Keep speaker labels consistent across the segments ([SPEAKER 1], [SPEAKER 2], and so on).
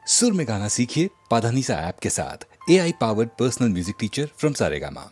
[SPEAKER 1] सुर में गाना सीखिए पाधानीसा ऐप के साथ। AI powered personal music teacher from Saregama.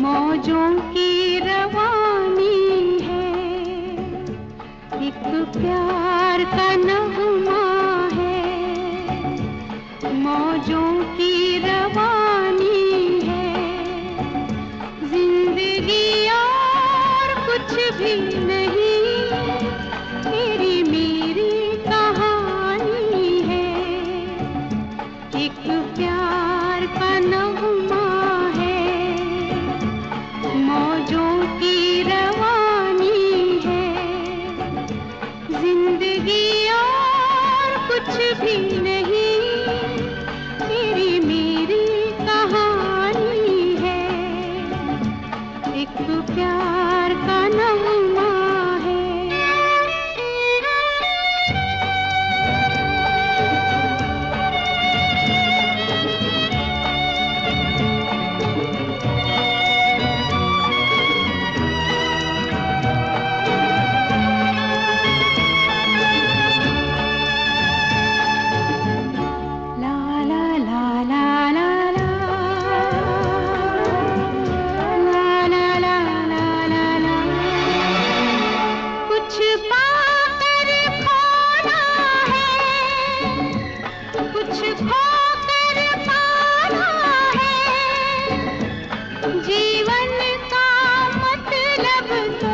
[SPEAKER 2] मौजों की रवानी है, एक प्यार का नगमा है, मौजों की रवानी है, जिंदगी और कुछ भी नहीं, तेरी मेरी कहानी है, एक प्यार का नगमा मौजों की रवानी है, जिंदगी और कुछ भी नहीं, तेरी मेरी कहानी है, एक प्यार का नगमा है। जीवन का मतलब तो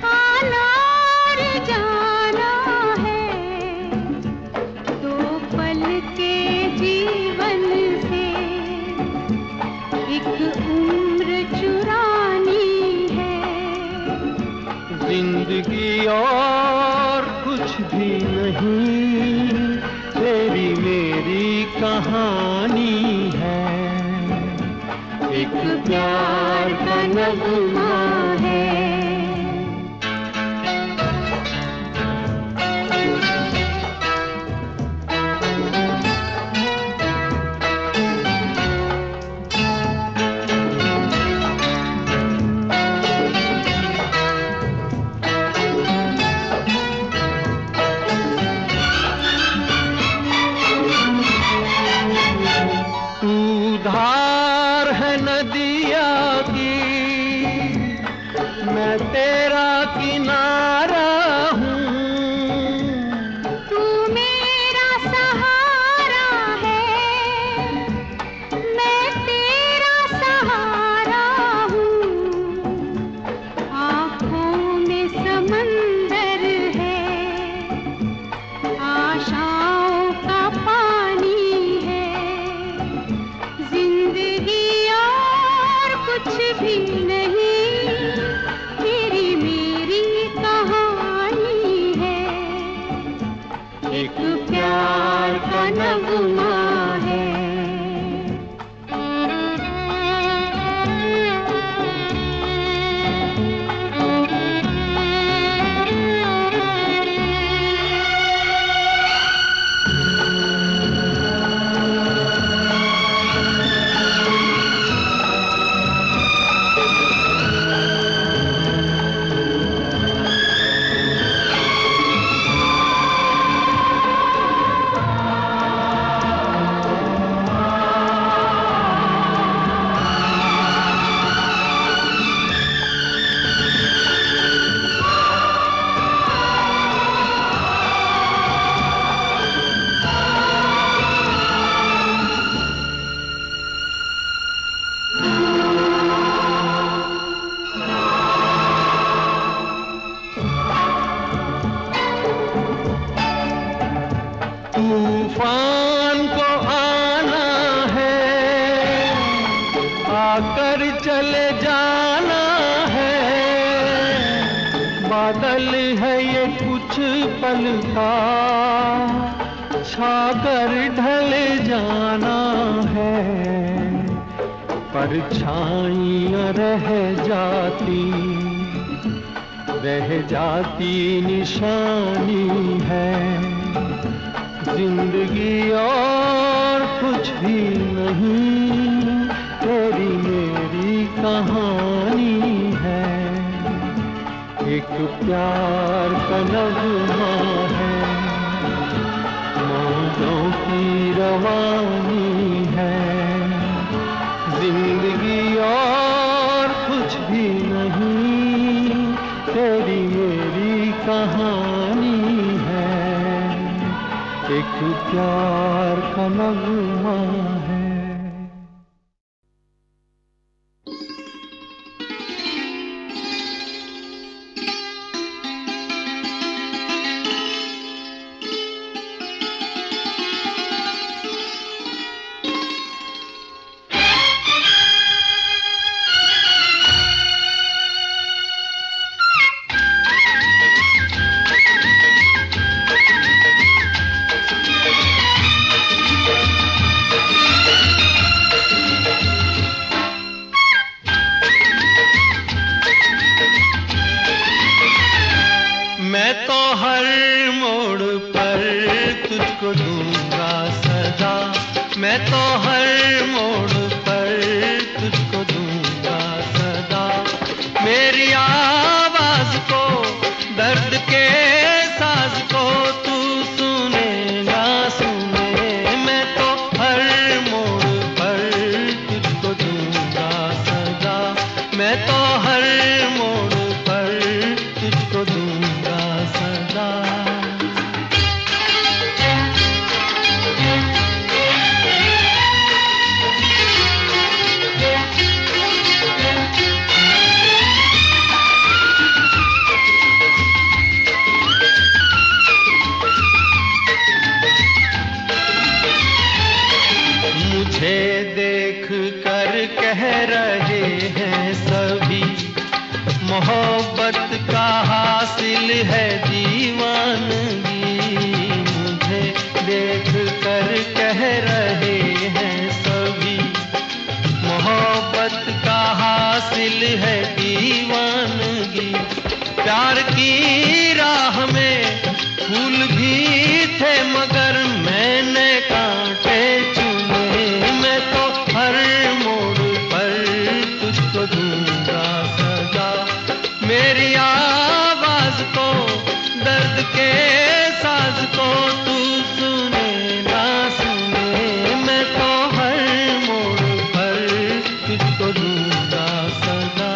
[SPEAKER 2] आना और जाना है, दो पल के जीवन से एक उम्र चुरानी है,
[SPEAKER 3] जिंदगी और कुछ भी नहीं, तेरी मेरी कहानी है, एक प्यार का नगमा है। तू धार है नदिया की, मैं तेरा किनारा हूँ,
[SPEAKER 2] तू मेरा सहारा है, मैं तेरा सहारा हूँ, आँखों में समंदर है, आशाओं का पानी है, जिंदगी और कुछ भी नहीं, तेरी मेरी
[SPEAKER 3] बादल है ये कुछ पल का, छाकर ढल जाना है। परछाइयाँ रह जाती निशानी है। जिंदगी और कुछ भी नहीं, तेरी मेरी कहानी है। एक प्यार का नगमा है, मौजों की रवानी है। जिंदगी और कुछ भी नहीं, तेरी मेरी कहानी है। एक प्यार का नगमा है। मैं तो हर मोड़ पर तुझको दूंगा सदा। मैं तो हर मोड़ पर तुझको दूंगा सदा। मेरी आवाज को, दर्द के साज को तू सुनेगा सुने। मैं तो हर मोड़ पर तुझको दूंगा सदा। मैं तो हर मोड़ पर तुझको दूंगा सदा। मुझे देख कर कह रहे हैं सभी, मोहब्बत का हासिल है दीवानगी। मुझे देख कर कह रहे हैं सभी, मोहब्बत का हासिल है दीवानगी। प्यार की राह में फूल भी थे मगर मैंने कांटे चुने। मैं तो हर मोड़ पर तुझको दूंगा सदा। मेरी आवाज को, दर्द के साज को तू सुने ना सुने। मैं तो हर मोड़ पर तुझको दूंगा सदा।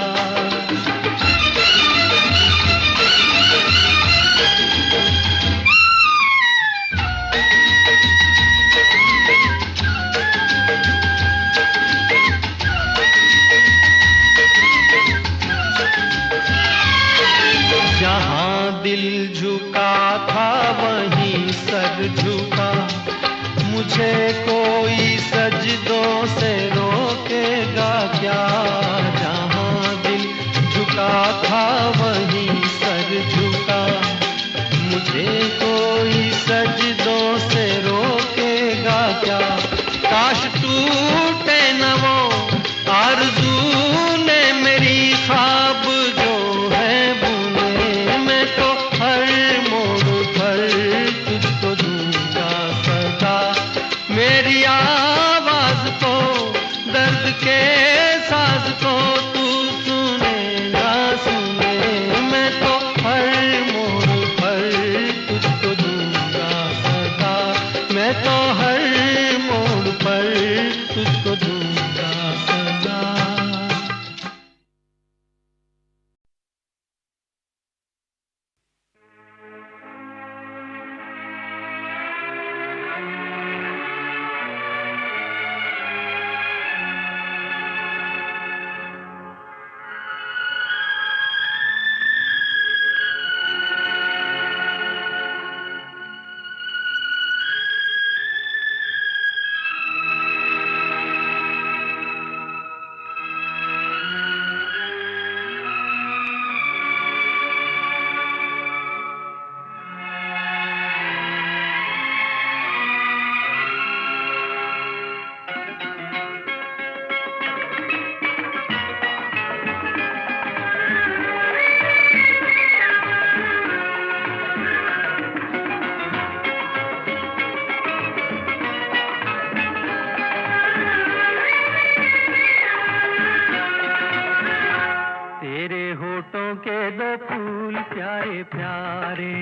[SPEAKER 3] होठों के दो फूल प्यारे प्यारे,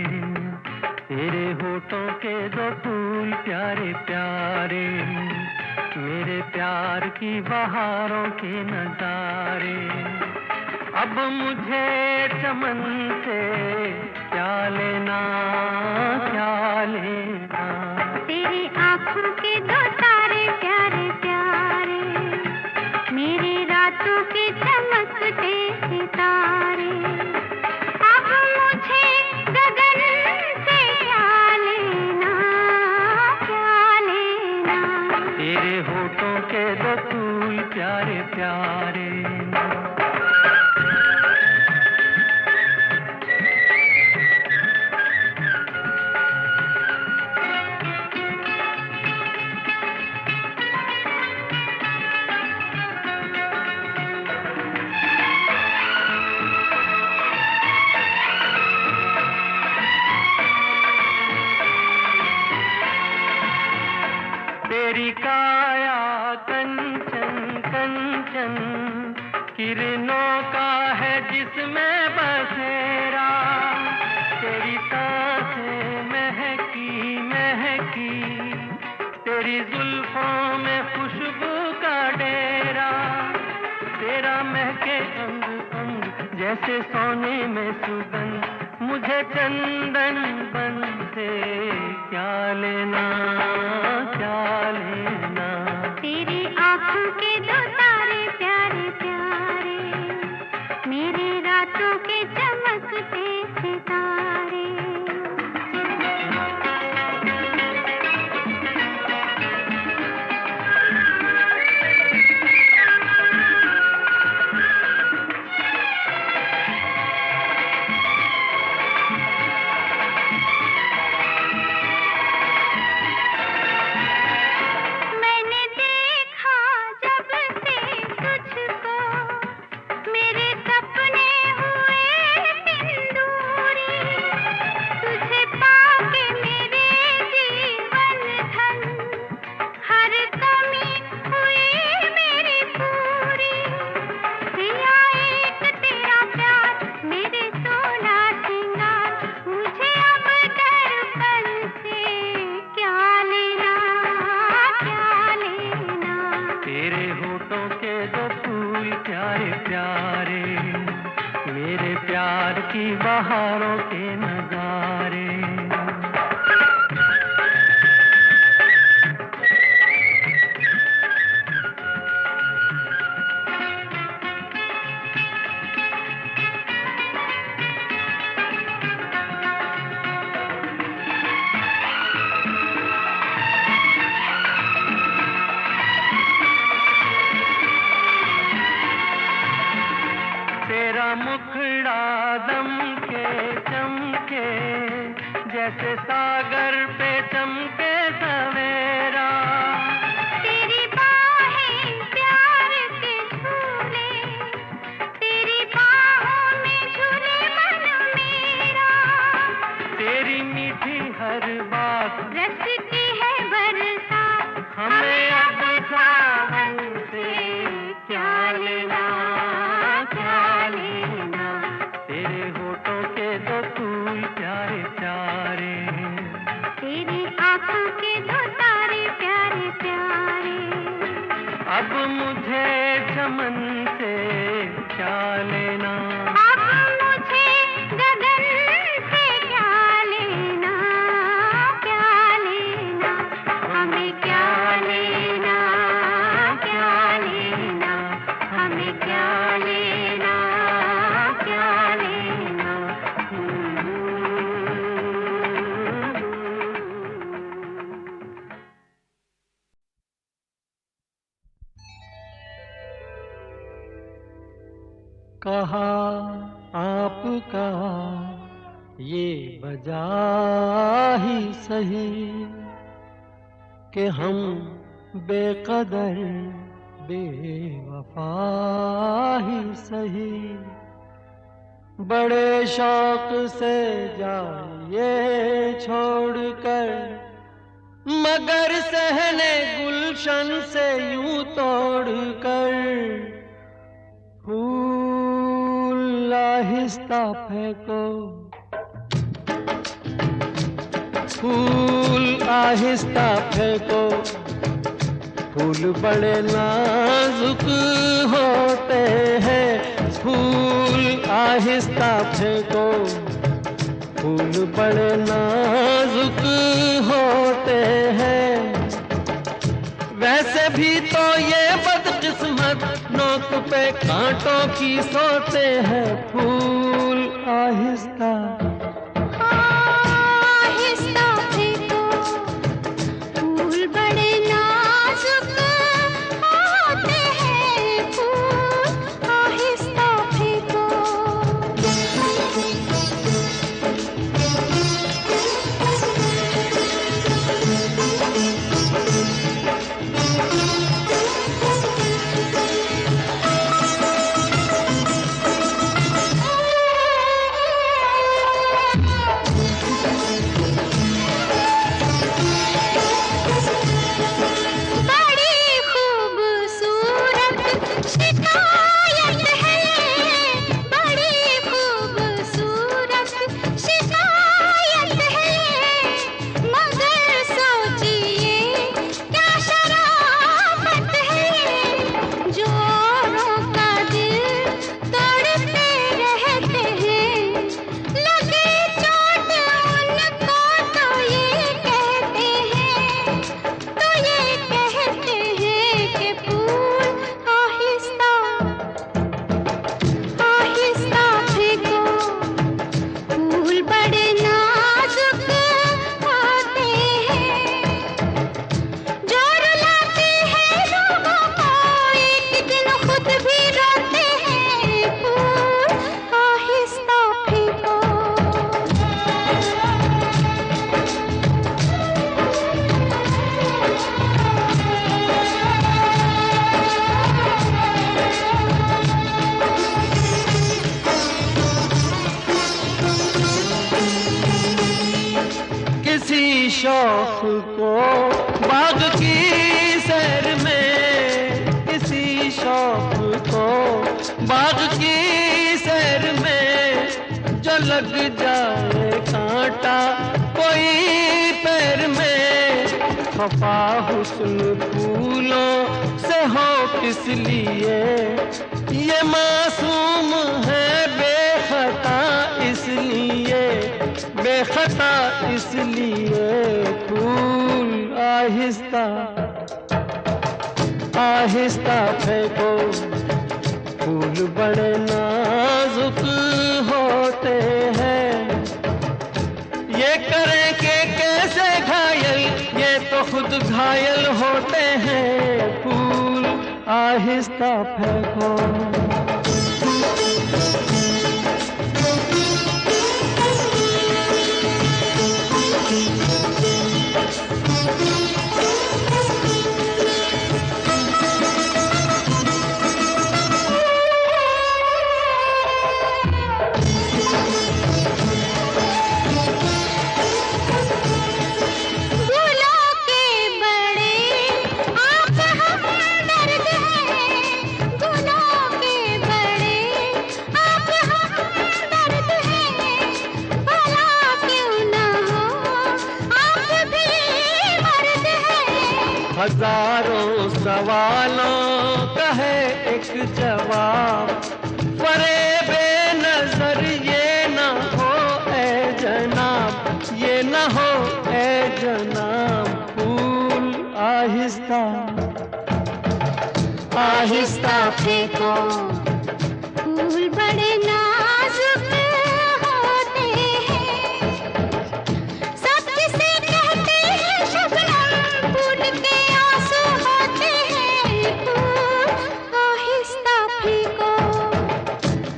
[SPEAKER 3] तेरे होठों के दो फूल प्यारे प्यारे, मेरे प्यार की बहारों के नजारे। अब मुझे चमन से क्या लेना, क्या लेना।
[SPEAKER 2] तेरी आँखों के दो तारे प्यारे प्यारे, मेरी रातों के चमकते सितारे। अब मुझे गगन से क्या लेना, क्या लेना।
[SPEAKER 3] तेरे होठों के दो फूल प्यारे प्यारे। तेरी काया कंचन कंचन, किरणों का है जिसमें बसेरा। तेरी सांसें महकी महकी, तेरी जुल्फों में खुशबू का डेरा। तेरा महके अंग अंग जैसे सोने में सुगंध, मुझे चंदन बन से क्या लेना, क्या लेना।
[SPEAKER 2] तेरी आँखों के दो तारे प्यारे प्यारे, मेरी रातों के चमकते सितारे। मैंने देखा जब से तुझको, मेरे सपने हुए सिंदूरी। तुझे पाके मेरे जीवन धन, हर कमी हुई मेरी पूरी। पिया एक तेरा प्यार, मेरे सोना सिंगार, मुझे अब दर्पण से क्या लेना, क्या लेना।
[SPEAKER 3] तेरे होठों के दो फूल प्यारे प्यारे, मेरे प्यार की बहारों के नजारे। तेरा मुखड़ा दम के चमके, जैसे सागर पे चमके सवेरा।
[SPEAKER 2] तेरी बाहें प्यार के झूले, तेरी बाहों में झूले मन मेरा।
[SPEAKER 3] तेरी मीठी हर बात
[SPEAKER 2] रसती है बरसात,
[SPEAKER 3] हमें अब सावन से क्या लेना, क्या लेना। तेरे होठों के दो फूल प्यारे प्यारे,
[SPEAKER 2] तेरी आँखों के दो तारे प्यारे प्यारे।
[SPEAKER 3] अब मुझे चमन से क्या लेना।
[SPEAKER 2] अब मुझे गगन से क्या लेना, क्या लेना। हमें क्या लेना, क्या लेना। हमें क्या लेना, क्या लेना।
[SPEAKER 3] कहा आपका ये वजह ही सही, कि हम बेकदर बेवफा ही सही। बड़े शौक से जाइए छोड़कर, मगर सहने गुलशन से यूं तोड़कर। फूल आहिस्ता फेंको, फूल आहिस्ता फेंको, फूल बड़े नाजुक होते हैं, फूल आहिस्ता फेंको, फूल बड़े नाजुक होते हैं। वैसे भी तो ये बदकिस्मत नोक पे कांटों की सोते हैं, फूल आहिस्ता
[SPEAKER 2] आहिस्ता फेंको, फूल बड़े नाजुक होते हैं, फूल आहिस्ता फेंको। बड़ी खूबसूरत शिकायत है, बड़ी खूबसूरत शिकायत है, मगर सोचिए क्या शराफत है, जोरों का दिल तोड़ते रहते हैं, लगे चोट उनको तो ये कहते हैं, तो ये कहते हैं कि फूल आहिस्ता आहिस्ता फेंको, फूल बड़े नाजुक होते हैं, जो रुलाते हैं लोगों को एक दिन खुद भी रोते हैं, फूल आहिस्ता फेंको।
[SPEAKER 3] किसी शौक को बाग की सैर में, किसी शौक को बाग की सैर में, जो लग जाए कांटा कोई पैर में, खफा हुस्न फूलों से हो किस लिए, ये मासूम है बेखता इसलिए, बेखता इसलिए, फूल आहिस्ता आहिस्ता फेंको, फूल बड़े नाजुक होते हैं। ये करें कि कैसे घायल, ये तो खुद घायल होते हैं, फूल आहिस्ता फेंको।
[SPEAKER 2] फूलों के बड़े आप हमदर्द हैं, फूलों के बड़े आप हमदर्द हैं, भला क्यों न हो आप भी मर्द हैं।
[SPEAKER 3] हजारों सवालों का है एक जवाब, फरेबे नजर ये न हो ए जनाब, ये न हो ए जनाब, फूल आहिस्ता आहिस्ता
[SPEAKER 2] फेंको, फूल बड़े नाजुक होते हैं, सब किसे कहते हैं शबनम, फूल के आंसू होते हैं, फूल आहिस्ता फेंको।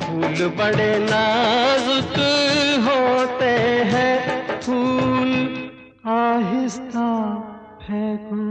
[SPEAKER 3] फूल बड़े नाजुक होते हैं, फूल आहिस्ता फेंको।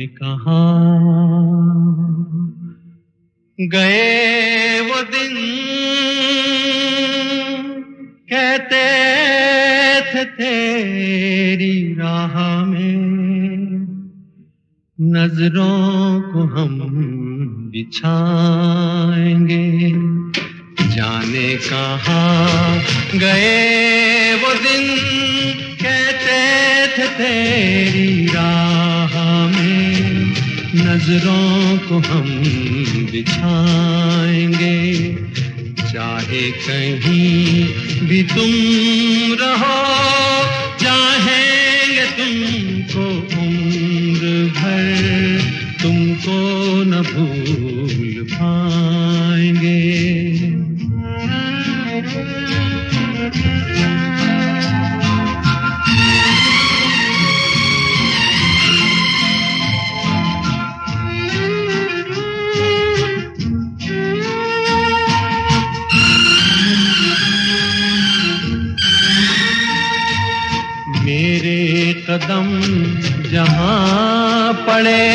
[SPEAKER 4] कहाँ गए वो दिन, कहते थे तेरी राह में नजरों को हम बिछाएंगे। जाने कहाँ गए वो दिन, कहते थे तेरी राह में नजरों को हम बिछाएंगे। चाहे कहीं भी तुम रहो, चाहेंगे तुमको उम्र भर, तुमको न भूल पाएंगे। मेरे कदम जहाँ पड़े,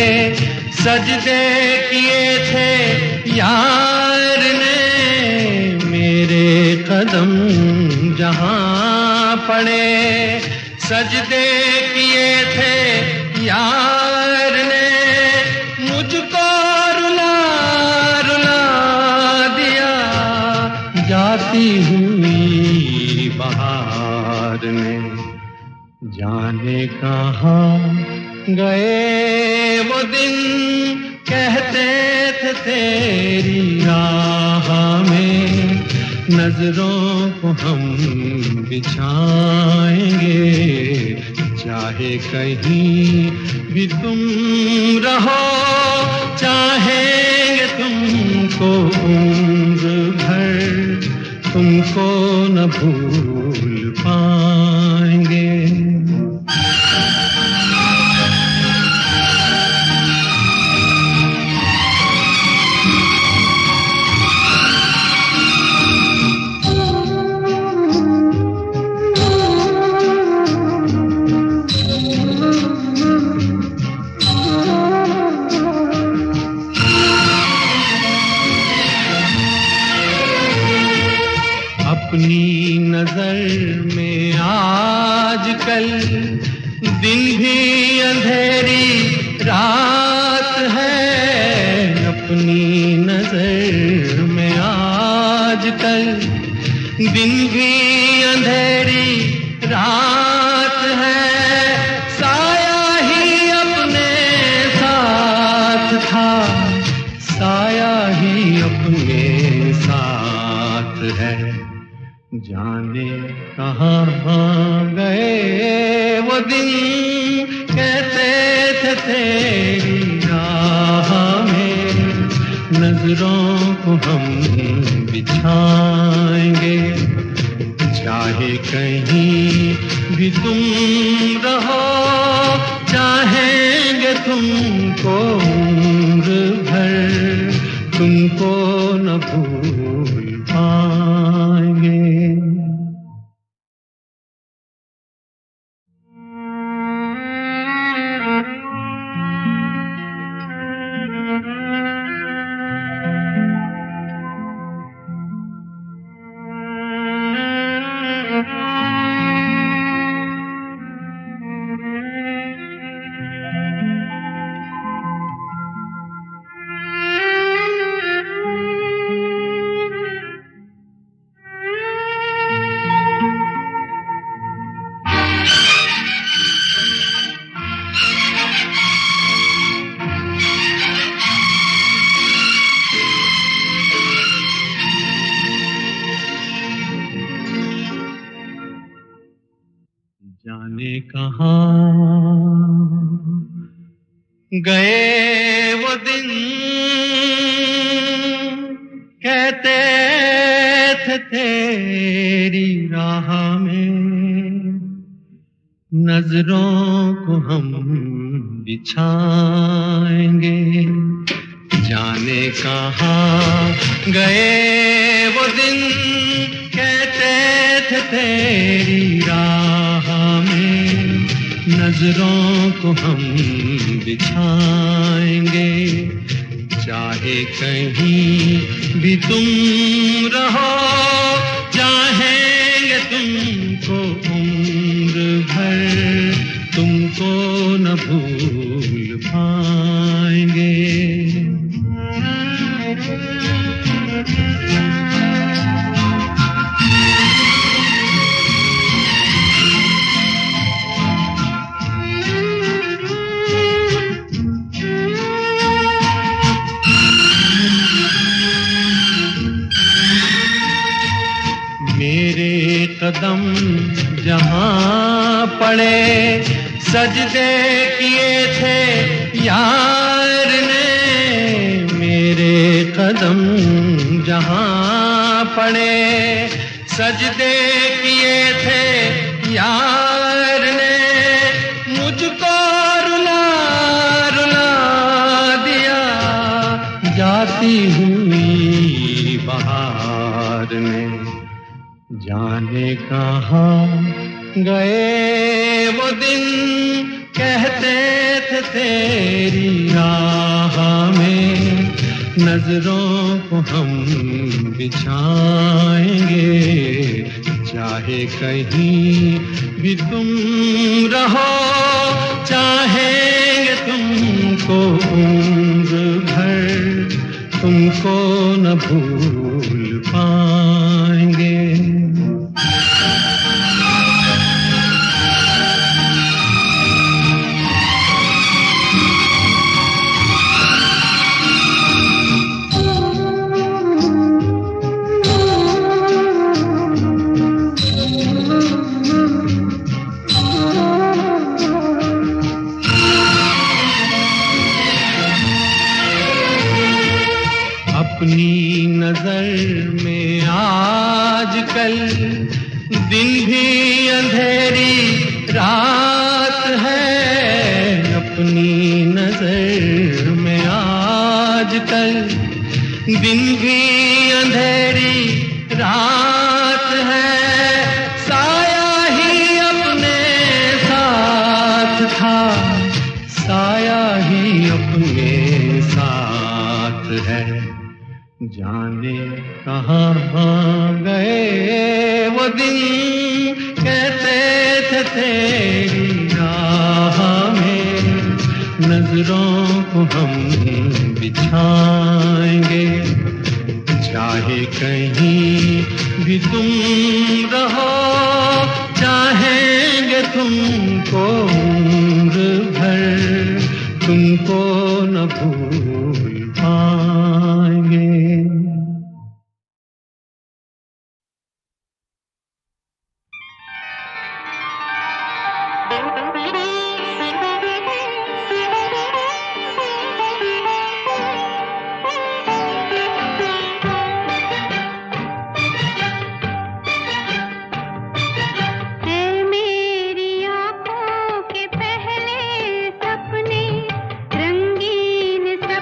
[SPEAKER 4] सजदे किए थे यार ने। मेरे कदम जहाँ पड़े, सजदे किए थे यार ने। मुझको रुला रुला दिया जाती हुई बहार ने। जाने कहाँ गए वो दिन, कहते थे तेरी राह में नजरों को हम बिछाएंगे। चाहे कहीं भी तुम रहो, चाहेंगे तुमको उम्र भर, तुमको न भूल पाएंगे। अपनी नजर में आजकल दिन भी अंधेरी रात है। अपनी नजर में आजकल दिन भी अंधेरी रात है। साया ही अपने साथ था, साया ही अपने साथ है। जाने कहाँ गए वो दिन, कहते थे तेरी राह में नजरों को हम बिछाएंगे। चाहे कहीं भी तुम रहो, चाहेंगे तुमको उम्र भर, तुमको न भूल पाएंगे। जाने कहाँ गए वो दिन, कहते थे तेरी राह में नजरों को हम बिछाएंगे। जाने कहाँ गए वो दिन, कहते थे तेरी राह में नजरों को हम बिछाएंगे, चाहे कहीं भी तुम रहो, चाहेंगे तुमको उम्र भर, तुमको न भूल पाएंगे। मेरे कदम जहाँ पड़े, सजदे किए थे यार ने। मेरे कदम जहाँ पड़े, सजदे किए थे यार ने। मुझको रुला रुला दिया जाती हुई बहार ने। जाने कहाँ गए वो दिन, कहते थे तेरी राह में, नजरों को हम बिछाएंगे, चाहे कहीं भी तुम रहो, चाहेंगे तुमको उम्र भर, तुमको न भूल पाएंगे। अपनी नजर में आजकल दिन भी अंधेरी रात है। अपनी नजर में आजकल दिन भी अंधेरी रात है। साया ही अपने साथ था, साया ही अपने साथ है। जाने कहाँ गए वो दिन, कहते थे तेरी राह में, नजरों को हम बिछाएंगे, चाहे कहीं भी तुम रहो, चाहेंगे तुमको उम्र भर, तुमको न भूल पाएंगे।
[SPEAKER 2] रंगीन सा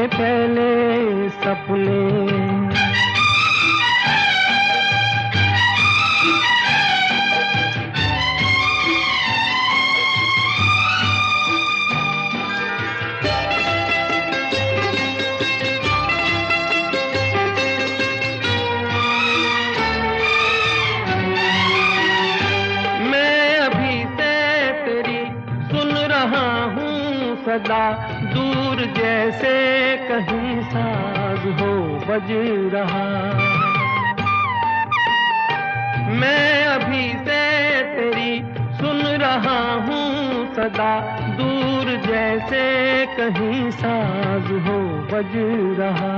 [SPEAKER 3] पहले सपने। सदा दूर जैसे कहीं साज हो बज रहा। मैं अभी से तेरी सुन रहा हूँ सदा दूर जैसे कहीं साज हो बज रहा।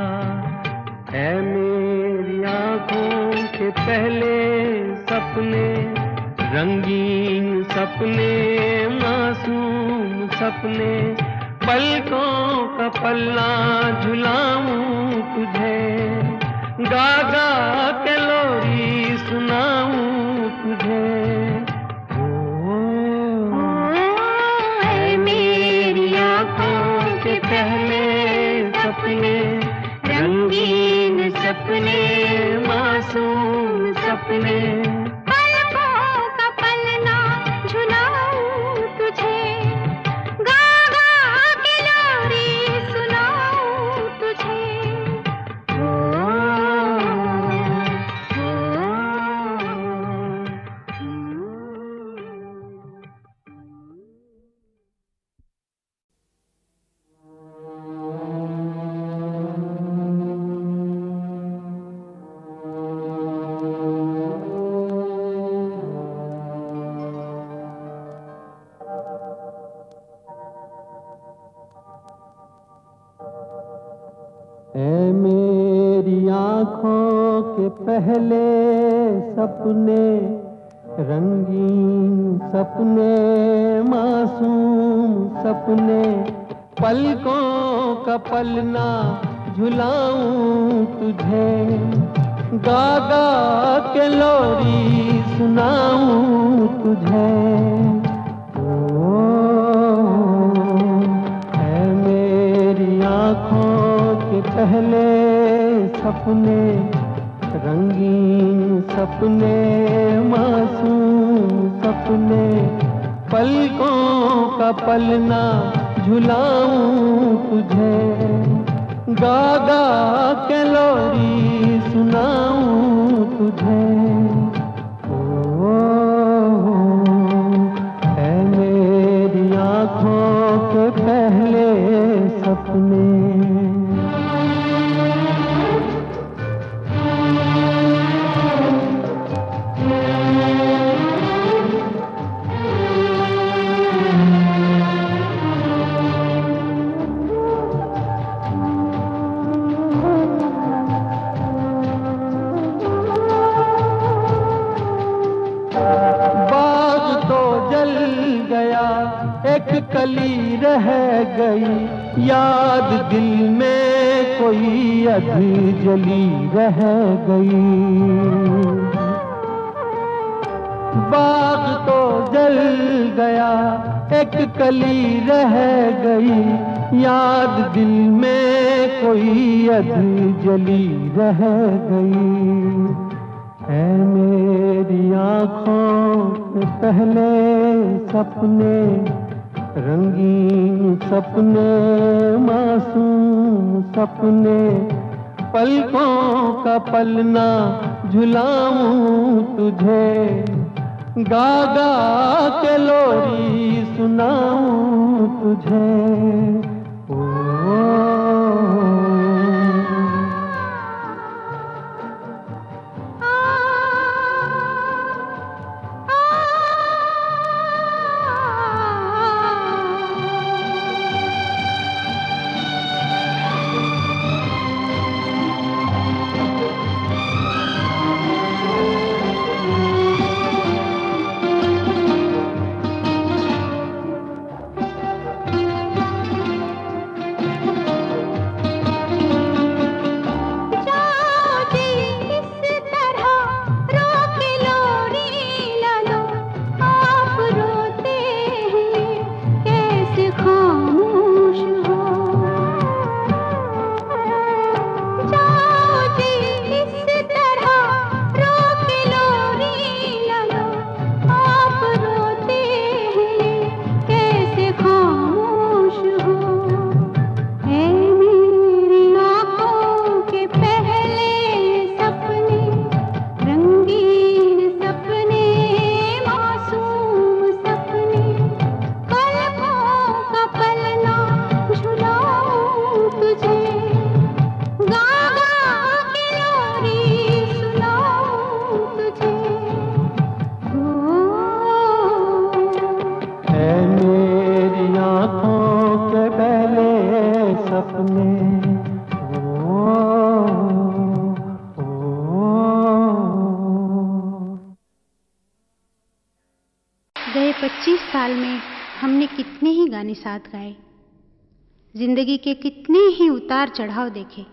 [SPEAKER 3] ऐ मेरी आँखों के पहले सपने, रंगीन सपने, मासूम सपने, पलकों का पल्ला झुलाऊं तुझे, गा गा के लोरी सुनाऊं तुझे।
[SPEAKER 2] ऐ मेरी आँखों के पहले सपने, रंगीन सपने, मासूम सपने,
[SPEAKER 3] पहले सपने, रंगीन सपने, मासूम सपने, पलकों का पलना झुलाऊं तुझे, गा गा के लोरी सुनाऊं तुझे। है मेरी आँखों के पहले सपने, रंगीन सपने, मासूम सपने, पलकों का पलना झुलाऊं तुझे, गा गा के लोरी सुनाऊं तुझे। है मेरी आँखों के पहले सपने। एक कली रह गई, याद दिल में कोई अधी जली रह गई। बाग तो जल गया, एक कली रह गई, याद दिल में कोई अधी जली रह गई। है मेरी आँखों के पहले सपने, रंगीन सपने, मासूम सपने, पलकों का पलना झुलाऊं तुझे, गा गा के लोरी सुनाऊं तुझे।
[SPEAKER 2] तुझे
[SPEAKER 4] है मेरी आँखों के पहले सपने
[SPEAKER 5] गए 25 साल में हमने कितने ही गाने साथ गाए, जिंदगी के कितने ही उतार चढ़ाव देखे।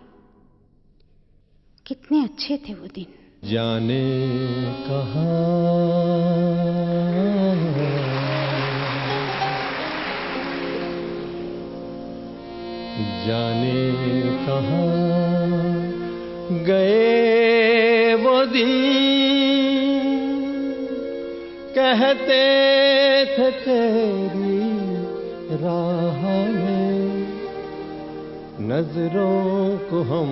[SPEAKER 5] कितने अच्छे थे वो दिन।
[SPEAKER 4] जाने कहाँ जाने कहाँ गए वो दिन, कहते थे तेरी राह में नजरों को हम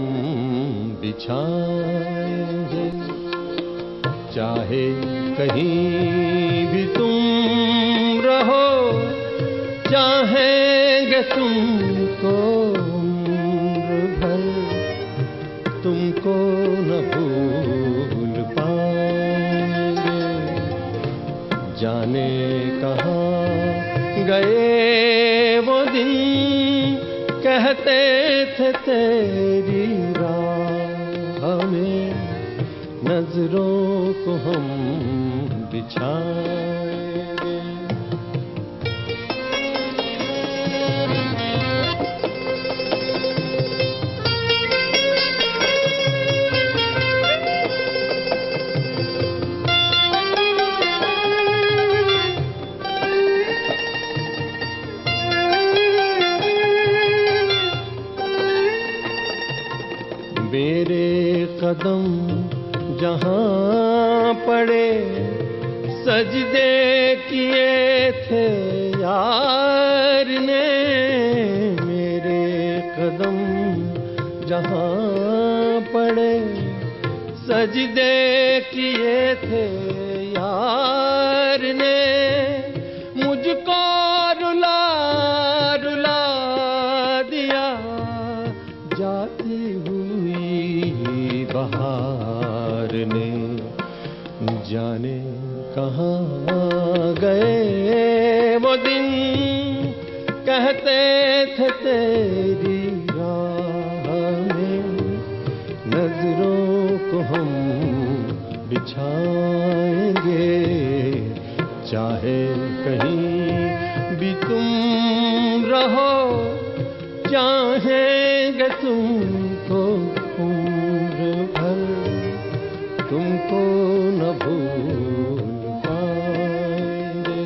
[SPEAKER 4] बिछाएंगे, चाहे कहीं भी तुम रहो, चाहेंगे तुमको उम्र भर, तुमको न भूल पाएंगे। जाने कहाँ गए वो दिन, कहते थे तेरी राह में नजरों को हम बिछाएंगे। मेरे कदम जहाँ पड़े सजदे किए थे यार ने, मेरे कदम जहाँ पड़े सजदे किए थे यार ने, मुझको रुला रुला दिया जाती हुई बहार ने। जाने कहाँ गए वो दिन, कहते थे तेरी राह में नजरों को हम बिछाएंगे, चाहे कहीं भी तुम रहो, चाहेंगे तुमको उम्र भर, तुमको न भूल पाएंगे।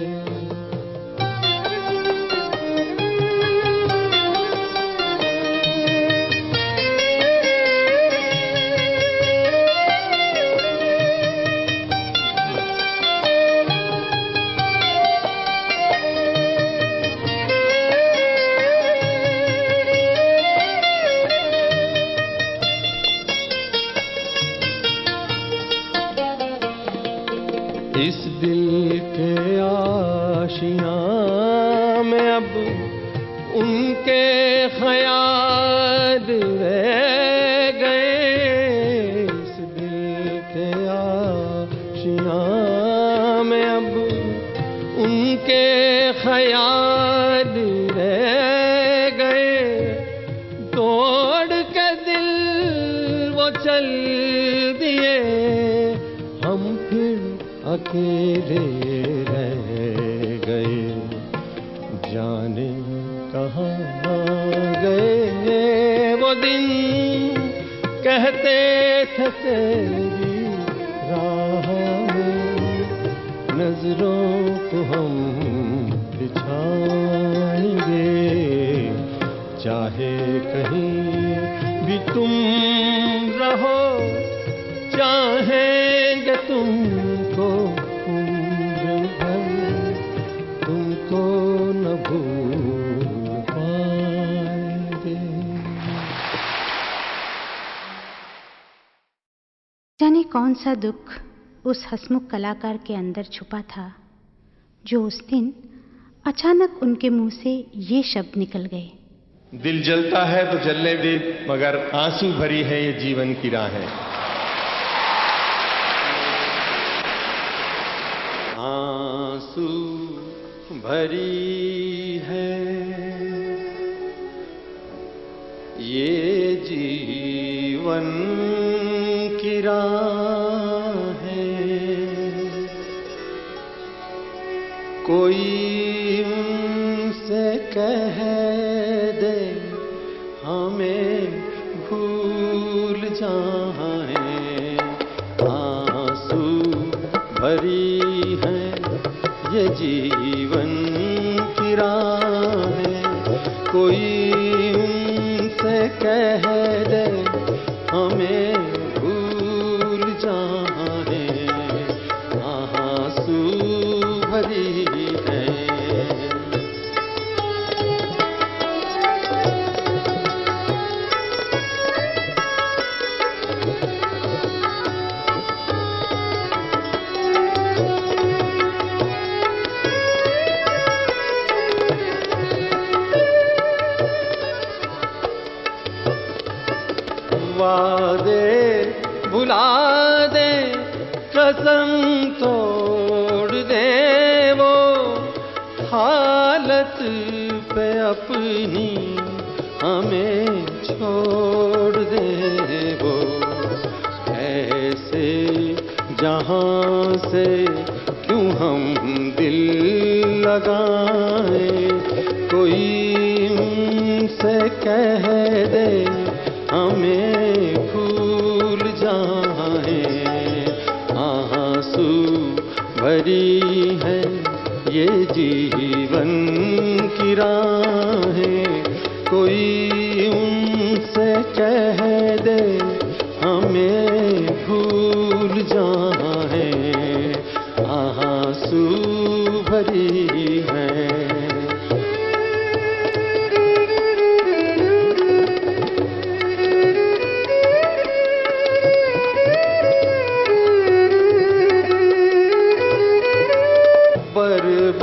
[SPEAKER 4] इस दिल के आशियाँ में अब उनके ख्याल रह गए, इस दिल के आशियाँ में अब उनके ख्याल रह गए, तोड़ के दिल वो चल दिए, हम फिर अकेले रह गए। जाने कहाँ गए वो दिन, कहते थे तेरी राह में नजरों को हम बिछाएंगे, चाहे कहीं भी तुम रहो, चाहेंगे तुमको उम्र भर, तुमको न भूल पाएंगे।
[SPEAKER 5] जाने कौन सा दुख उस हंसमुख कलाकार के अंदर छुपा था, जो उस दिन अचानक उनके मुंह से ये शब्द निकल गए।
[SPEAKER 6] दिल जलता है तो जलने दे, मगर आंसू भरी है ये जीवन की राहें।
[SPEAKER 4] आंसू भरी है ये जीवन की राह है। कोई उनसे कह दे हमें भूल जाएं, आंसू भरी है ये जीवन की राह है। कोई उनसे कह दे हमें भूल जाएं, आंसू भरी है। वादे भुला दे, कसम तोड़ दे, वो हालत पे अपनी हमें छोड़ दे। वो ऐसे जहां से क्यों हम दिल लगाए। कोई उनसे कह दे हमें भूल जाएं, आंसू भरी है ये जीवन की राहें। कोई उनसे कह दे हमें भूल जाएं, आंसू भरी है।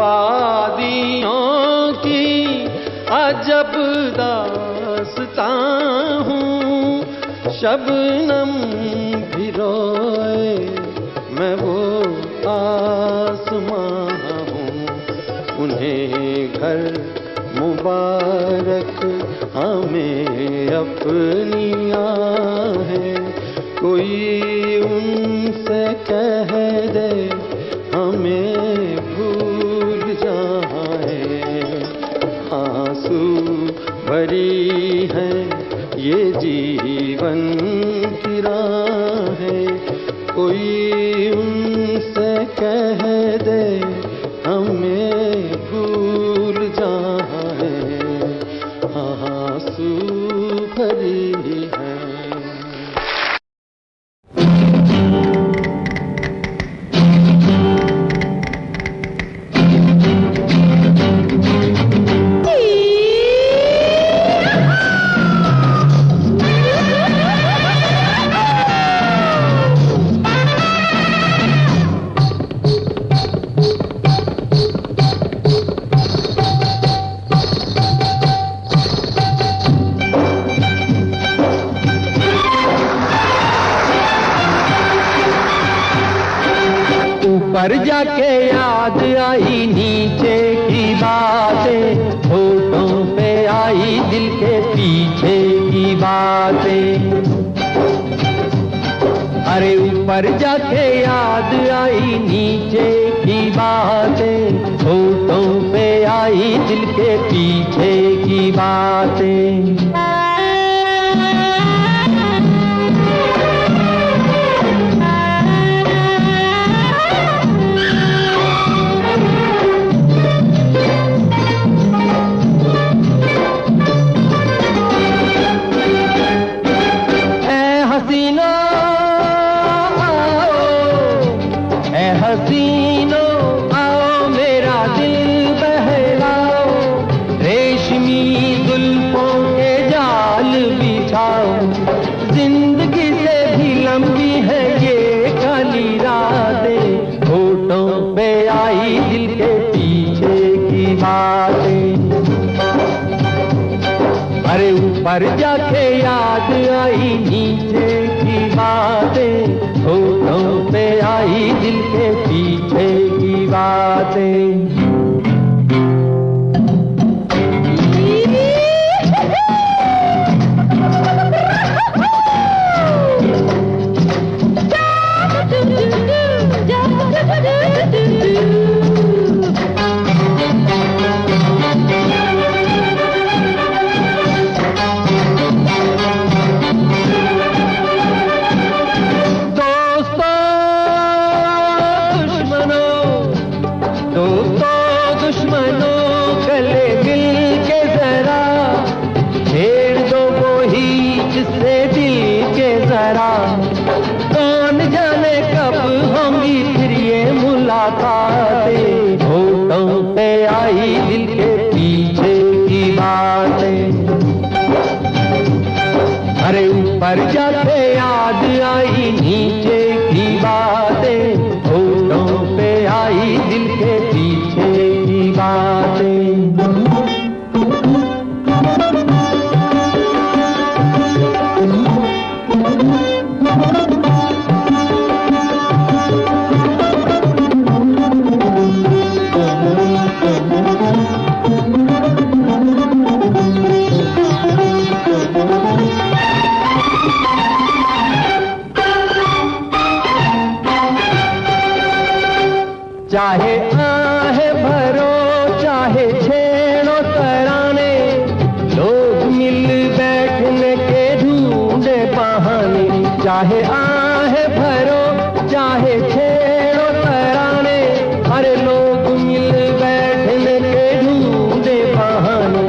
[SPEAKER 4] बर्बादियों की अजब दास्तां हूँ, शबनम भी रोए मैं वो आसमां हूँ। उन्हें घर मुबारक हमें अपनी आहें। कोई उनसे कह दे हमें भूल जाएं, आंसू भरी है ये जीवन की राहें। कोई उनसे कह दे हमें भूल जाएं, आंसू भरी है।
[SPEAKER 3] ऊपर जाके याद आई नीचे की बातें, होठों पे आई दिल के पीछे की बातें। अरे ऊपर जाके याद आई नीचे की बातें, होठों पे आई दिल के पीछे की बातें।
[SPEAKER 2] हसीनो आओ मेरा दिल बहलाओ, रेशमी जुल्फों के जाल बिछाओ। जिंदगी से भी लंबी है ये काली रातें, होठों पे आई दिल के पीछे की बातें। अरे ऊपर जाके याद आई नीचे की बातें, होठों पे आई दिल के पीछे की बातें। कौन जाने कब होंगी फिर ये मुलाकातें, होठों पे आई दिल के पीछे की बातें। अरे ऊपर जाके याद आई नीचे की बातें, होठों पे आई दिल के पीछे की बातें। चाहे आहे भरो चाहे छेड़ो तराने, लोग मिल बैठने के ढूंढे बहाने। चाहे आहे भरो चाहे छेड़ो तराने, अरे लोग मिल बैठने के ढूंढे बहाने।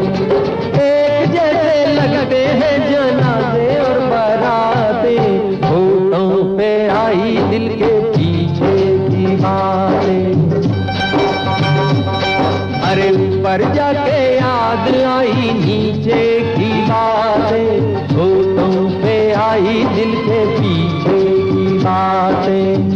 [SPEAKER 2] एक जैसे लगते हैं जनाजे और बाराते, होठों पे आई दिल के पीछे की बातें। अरे ऊपर जाके याद आई नीचे की बातें, होठों पे आई दिल के पीछे की बातें।